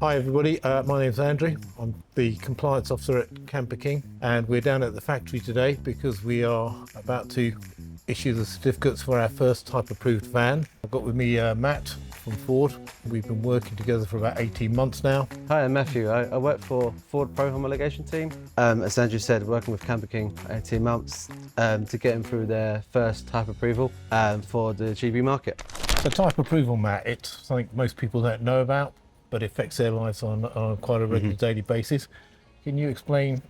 Hi everybody, my name's Andrew. I'm the compliance officer at CamperKing, and we're down at the factory today because we are about to issue the certificates for our first type approved van. I've got with me Matt from Ford. We've been working together for about 18 months now. Hi, I'm Matthew. I work for Ford Pro Homologation team. As Andrew said, working with CamperKing for 18 months to get them through their first type approval for the GB market. So type approval, Matt, it's something most people don't know about, but it affects their lives on quite a regular daily basis. Can you explain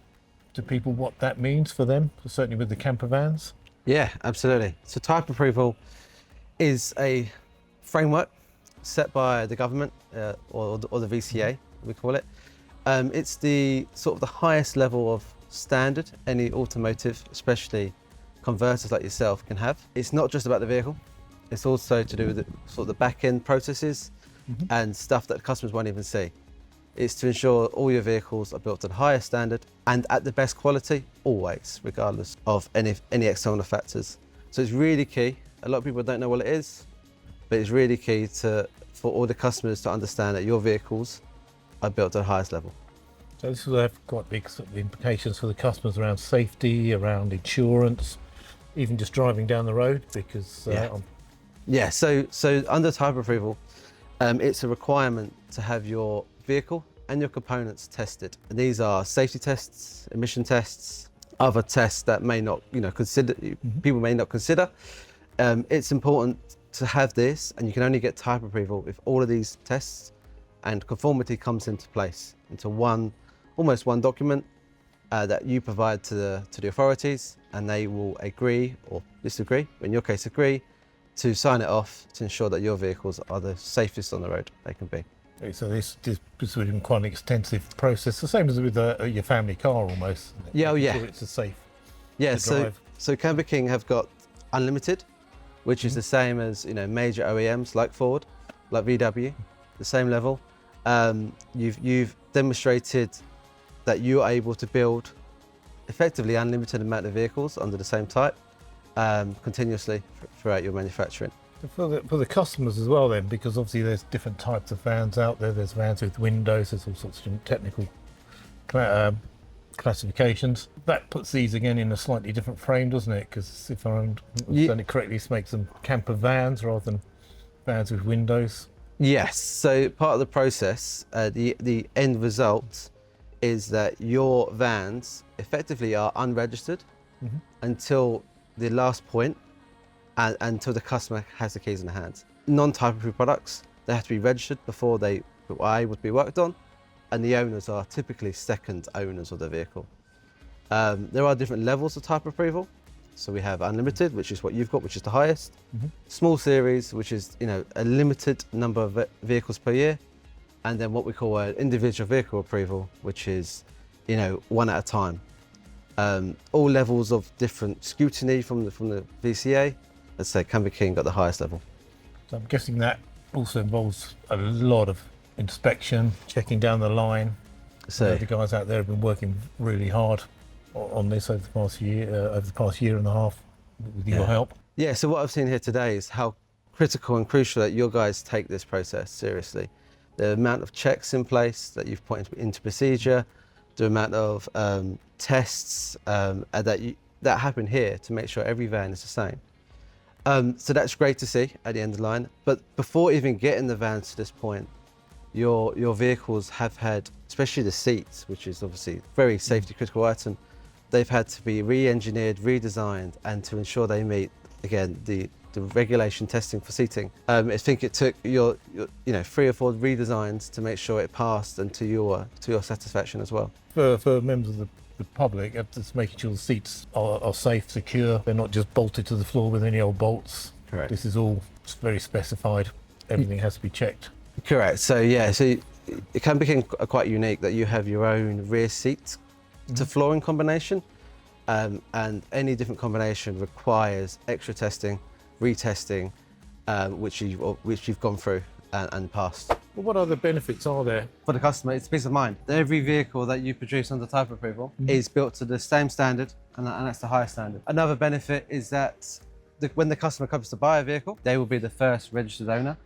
to people what that means for them, certainly with the campervans? Yeah, absolutely. So type approval is a framework set by the government or the VCA, we call it. It's the sort of the highest level of standard any automotive, especially converters like yourself, can have. It's not just about the vehicle. It's also to do with the, sort of the back-end processes and stuff that customers won't even see. It's to ensure all your vehicles are built to the highest standard and at the best quality, always, regardless of any external factors. So it's really key. A lot of people don't know what it is, but it's really key for all the customers to understand that your vehicles are built to the highest level. So this will have quite big sort of implications for the customers around safety, around insurance, even just driving down the road, because so under type approval, it's a requirement to have your vehicle and your components tested. And these are safety tests, emission tests, other tests that may not, people may not consider. It's important to have this, and you can only get type approval if all of these tests and conformity comes into place, into almost one document that you provide to the authorities, and they will agree or disagree, in your case agree, to sign it off to ensure that your vehicles are the safest on the road they can be. So this would be quite an extensive process, the same as with your family car almost. Yeah, It's a safe so CamperKing have got unlimited, which is the same as major OEMs like Ford, like VW, the same level. You've demonstrated that you're able to build effectively unlimited amount of vehicles under the same type continuously throughout your manufacturing. For the customers as well then, because obviously there's different types of vans out there. There's vans with windows, there's all sorts of different technical classifications. That puts these again in a slightly different frame, doesn't it? Because if I understand it correctly, this makes them camper vans rather than vans with windows. Yes, so part of the process, the end result is that your vans effectively are unregistered until the last point, and until the customer has the keys in their hands. Non-type approved products, they have to be registered before they are able to be worked on, and the owners are typically second owners of the vehicle. There are different levels of type approval. So we have unlimited, which is what you've got, which is the highest. Small series, which is a limited number of vehicles per year, and then what we call an individual vehicle approval, which is one at a time. All levels of different scrutiny from the VCA. Let's say CamperKing got the highest level. So I'm guessing that also involves a lot of inspection, checking down the line. So the guys out there have been working really hard on this over the past year and a half with your help. Yeah, so what I've seen here today is how critical and crucial that you guys take this process seriously. The amount of checks in place that you've put into procedure, the amount of tests that happen here to make sure every van is the same. So that's great to see at the end of the line. But before even getting the vans to this point, your vehicles have had, especially the seats, which is obviously a very safety critical item, they've had to be re-engineered, redesigned, and to ensure they meet, again, the regulation testing for seating. I think it took your 3 or 4 redesigns to make sure it passed, and to your satisfaction as well. For members of the public, just making sure the seats are safe, secure. They're not just bolted to the floor with any old bolts. Correct. This is all very specified. Everything has to be checked. Correct. So yeah, so it can become quite unique that you have your own rear seat to flooring combination, and any different combination requires extra testing, retesting, which you've gone through and passed. Well, what other benefits are there? For the customer, it's peace of mind. Every vehicle that you produce under type approval is built to the same standard, and that's the highest standard. Another benefit is that when the customer comes to buy a vehicle, they will be the first registered owner,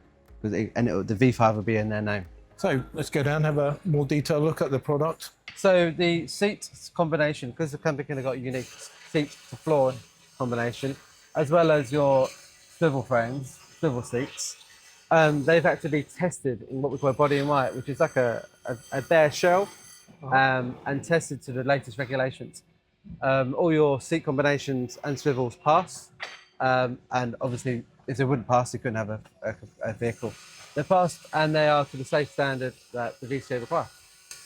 and the V5 will be in their name. So let's go down and have a more detailed look at the product. So the seat combination, because the CamperKing have got a unique seat to floor combination, as well as your swivel frames, swivel seats, they've actually tested in what we call a body in white, which is like a bare shell, and tested to the latest regulations. All your seat combinations and swivels pass, and obviously if they wouldn't pass, you couldn't have a vehicle. They're passed, and they are to the safe standard that the VCA require.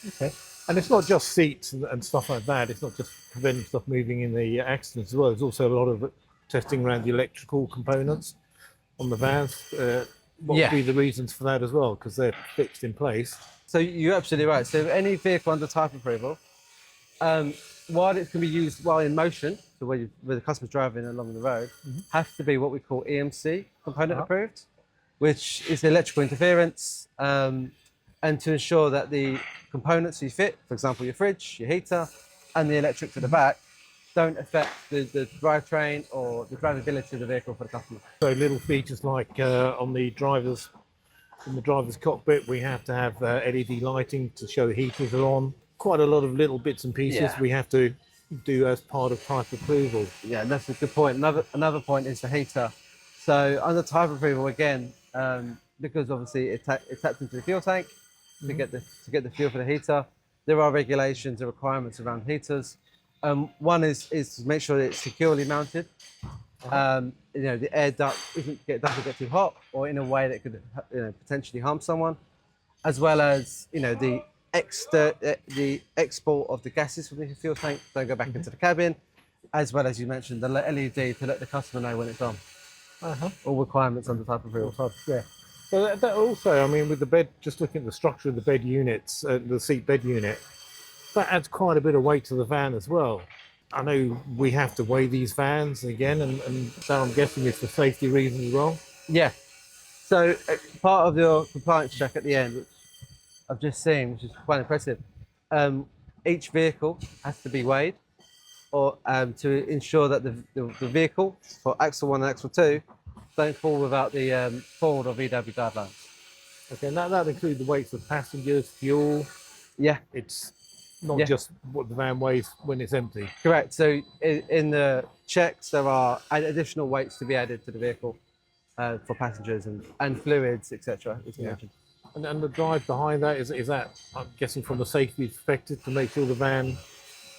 Okay. And it's not just seats and stuff like that. It's not just preventing stuff moving in the accidents as well. There's also a lot of testing around the electrical components on the vans. What would be the reasons for that as well? Because they're fixed in place. So you're absolutely right. So any vehicle under type approval, while it can be used while in motion, so where the customer's driving along the road, has to be what we call EMC component approved, which is electrical interference, and to ensure that the components you fit, for example, your fridge, your heater, and the electrics at the back, don't affect the drivetrain or the drivability of the vehicle for the customer. So little features like in the driver's cockpit, we have to have LED lighting to show the heaters are on. Quite a lot of little bits and pieces we have to do as part of type approval. Yeah, that's a good point. Another point is the heater. So under type approval, again, because obviously it taps into the fuel tank to get the fuel for the heater. There are regulations and requirements around heaters. One is to make sure that it's securely mounted. The air duct doesn't get too hot or in a way that could potentially harm someone, as well as the export of the gases from the fuel tank don't go back into the cabin, as well as you mentioned the LED to let the customer know when it's on. All requirements under type approval. Yeah. So that also, I mean, with the bed, just looking at the structure of the bed units, the seat bed unit, that adds quite a bit of weight to the van as well. I know we have to weigh these vans again, and so I'm guessing it's for safety reasons as well. Yeah. So part of your compliance check at the end, which I've just seen, which is quite impressive, each vehicle has to be weighed, or to ensure that the vehicle for Axle 1 and Axle 2 don't fall without the Ford or VW guidelines. Okay, and that includes the weights of passengers, fuel. Yeah. It's not just what the van weighs when it's empty. Correct. So in the checks, there are additional weights to be added to the vehicle for passengers and fluids, etc. And the drive behind that is that, I'm guessing, from a safety perspective, to make sure the van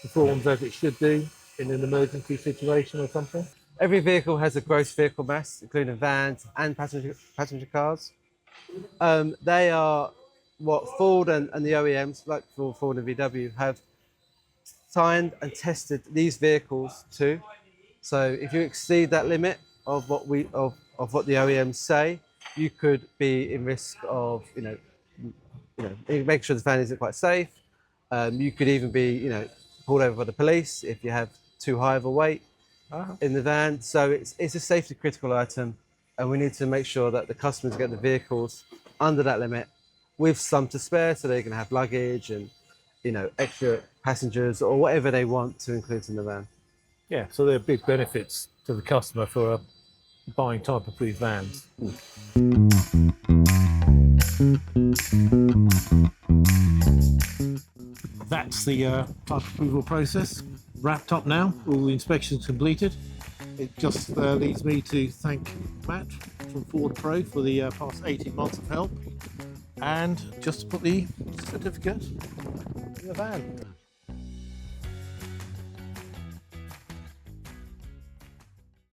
performs as it should do in an emergency situation or something? Every vehicle has a gross vehicle mass, including vans and passenger cars. They are what Ford and the OEMs, like Ford and VW, have signed and tested these vehicles to. So if you exceed that limit of what the OEMs say, you could be in risk of make sure the van isn't quite safe. You could even be pulled over by the police if you have too high of a weight in the van. So it's a safety critical item, and we need to make sure that the customers get the vehicles under that limit with some to spare, so they can have luggage and extra passengers or whatever they want to include in the van. Yeah, so there are big benefits to the customer for buying type approved vans. That's the type approval process wrapped up now. All the inspections completed. It just leaves me to thank Matt from Ford Pro for the past 18 months of help, and just to put the certificate in the van.